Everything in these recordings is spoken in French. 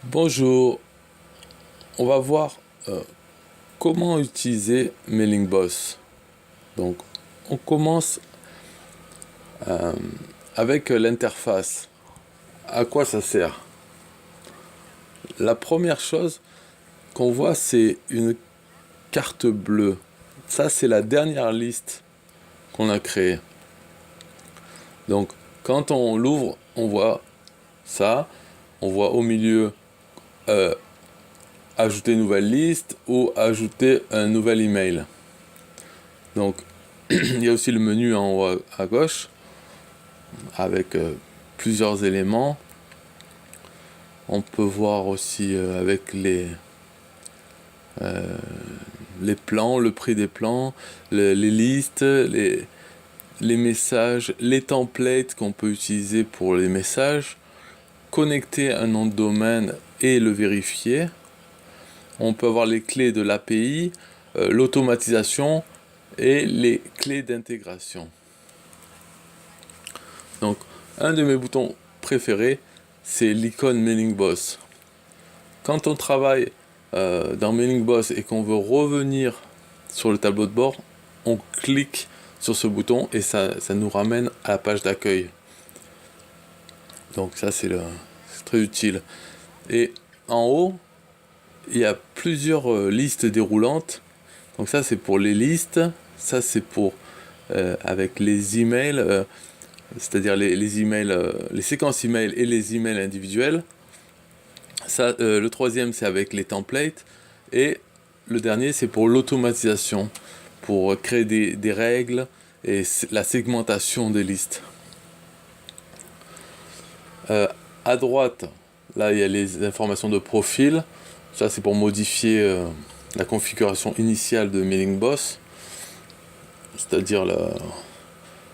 Bonjour, on va voir euh, comment utiliser Mailing Boss. Donc, on commence avec l'interface. À quoi ça sert? La première chose qu'on voit, c'est une carte bleue. Ça, c'est la dernière liste qu'on a créée. Donc, quand on l'ouvre, on voit ça. On voit au milieu euh, ajouter une nouvelle liste ou ajouter un nouvel email. Donc, il y a aussi le menu en haut à gauche avec plusieurs éléments. On peut voir aussi avec les plans, le prix des plans, les listes, les messages, les templates qu'on peut utiliser pour les messages, connecter un nom de domaine et le vérifier. On peut avoir les clés de l'API, l'automatisation et les clés d'intégration. Donc, un de mes boutons préférés, c'est l'icône Mailing Boss. Quand on travaille dans Mailing Boss et qu'on veut revenir sur le tableau de bord, on clique sur ce bouton et ça nous ramène à la page d'accueil. Donc ça c'est très utile. Et en haut, il y a plusieurs listes déroulantes. Donc ça c'est pour les listes, ça c'est pour avec les emails, c'est-à-dire les emails, les séquences emails et les emails individuels. Ça, le troisième, c'est avec les templates. Et le dernier, c'est pour l'automatisation, pour créer des règles et la segmentation des listes. À droite, là, il y a les informations de profil. Ça, c'est pour modifier la configuration initiale de Mailing Boss. C'est-à-dire,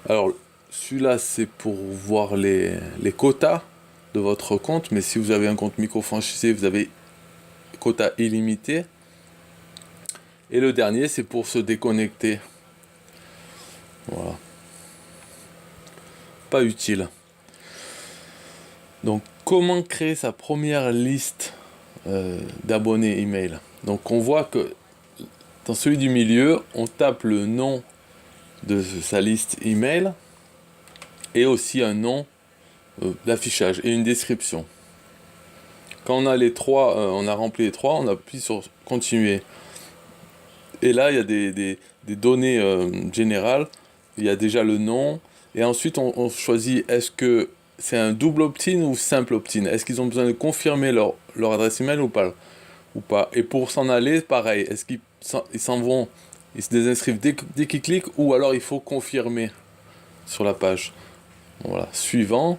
alors, celui-là, c'est pour voir les quotas de votre compte. Mais si vous avez un compte micro-franchisé, vous avez quota illimité. Et le dernier, c'est pour se déconnecter. Voilà. Pas utile. Donc, comment créer sa première liste d'abonnés email? Donc, on voit que dans celui du milieu, on tape le nom de sa liste email et aussi un nom d'affichage et une description. Quand on a les trois, on a rempli les trois, on appuie sur continuer. Et là, il y a des données générales. Il y a déjà le nom. Et ensuite, on choisit est-ce que c'est un double opt-in ou simple opt-in. Est-ce qu'ils ont besoin de confirmer leur adresse email ou pas. Et pour s'en aller, pareil. Est-ce qu'ils s'en vont, ils se désinscrivent dès qu'ils cliquent ou alors il faut confirmer sur la page. Voilà. Suivant.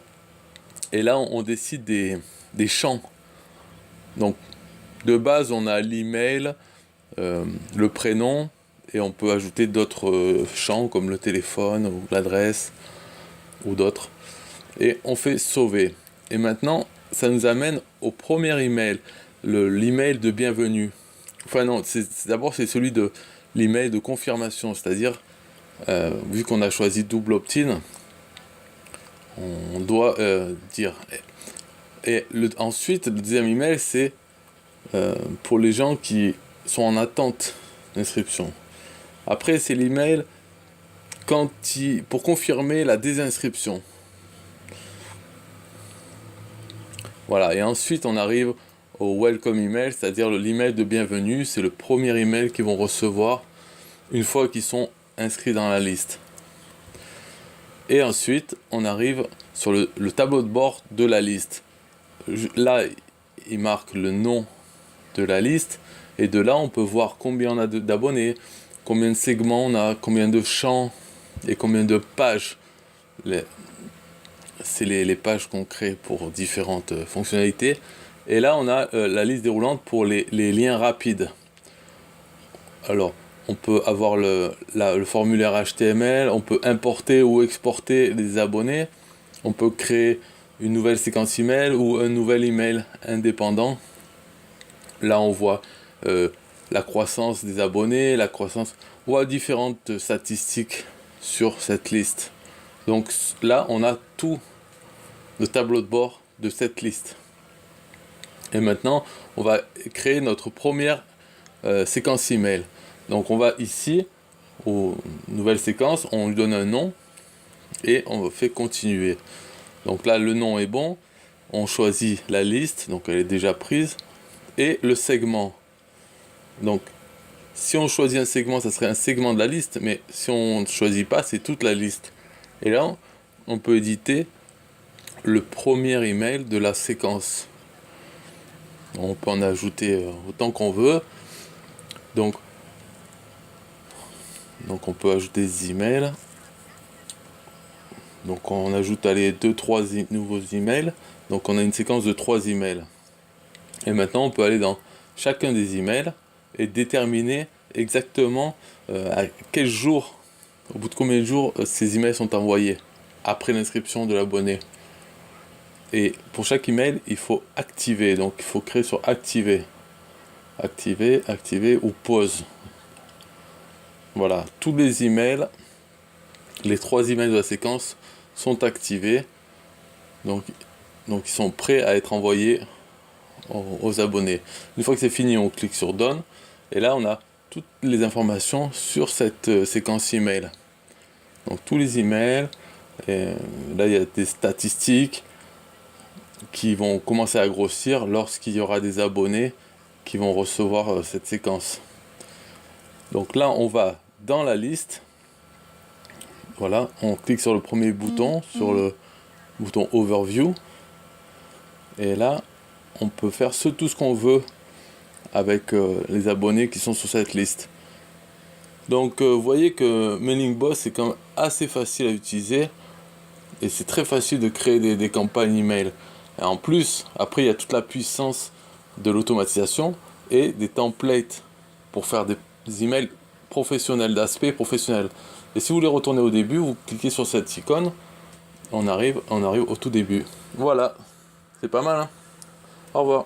Et là, on décide des champs. Donc, de base, on a l'email, le prénom, et on peut ajouter d'autres champs comme le téléphone ou l'adresse ou d'autres. Et on fait sauver. Et maintenant, ça nous amène au premier email, l'email de bienvenue. Enfin non, d'abord c'est celui de l'email de confirmation, c'est-à-dire vu qu'on a choisi double opt-in, on doit dire. Et ensuite, le deuxième email, c'est pour les gens qui sont en attente d'inscription. Après, c'est l'email pour confirmer la désinscription. Voilà, et ensuite on arrive au welcome email, c'est-à-dire l'email de bienvenue. C'est le premier email qu'ils vont recevoir une fois qu'ils sont inscrits dans la liste. Et ensuite, on arrive sur le tableau de bord de la liste. Là, il marque le nom de la liste. Et de là, on peut voir combien on a d'abonnés, combien de segments on a, combien de champs et combien de pages. C'est les pages qu'on crée pour différentes fonctionnalités. Et là, on a la liste déroulante pour les liens rapides. Alors, on peut avoir le formulaire HTML, on peut importer ou exporter des abonnés, on peut créer une nouvelle séquence email ou un nouvel email indépendant. Là, on voit la croissance des abonnés, on voit différentes statistiques sur cette liste. Donc là, on a tout le tableau de bord de cette liste. Et maintenant, on va créer notre première séquence email. Donc on va ici, aux nouvelles séquences, on lui donne un nom et on fait continuer. Donc là, le nom est bon. On choisit la liste, donc elle est déjà prise, et le segment. Donc si on choisit un segment, ça serait un segment de la liste, mais si on ne choisit pas, c'est toute la liste. Et là, on peut éditer le premier email de la séquence. On peut en ajouter autant qu'on veut. Donc on peut ajouter des emails. Donc on ajoute les 2-3 nouveaux emails. Donc on a une séquence de 3 emails. Et maintenant on peut aller dans chacun des emails et déterminer exactement à quel jour, au bout de combien de jours ces emails sont envoyés après l'inscription de l'abonné. Et pour chaque email, il faut activer. Donc il faut créer sur activer. Activer ou pause. Voilà, tous les emails, les 3 emails de la séquence sont activés. Donc ils sont prêts à être envoyés aux abonnés. Une fois que c'est fini, on clique sur Done. Et là, on a toutes les informations sur cette séquence email. Donc tous les emails. Et là, il y a des statistiques qui vont commencer à grossir lorsqu'il y aura des abonnés qui vont recevoir cette séquence. Donc là, on va dans la liste. Voilà, on clique sur le premier bouton, sur le bouton Overview. Et là, on peut faire tout ce qu'on veut avec les abonnés qui sont sur cette liste. Donc vous voyez que MailingBoss est quand même assez facile à utiliser et c'est très facile de créer des campagnes email. Et en plus, après il y a toute la puissance de l'automatisation et des templates pour faire des emails professionnels, d'aspect professionnel. Et si vous voulez retourner au début, vous cliquez sur cette icône, on arrive au tout début. Voilà, c'est pas mal, hein. Au revoir.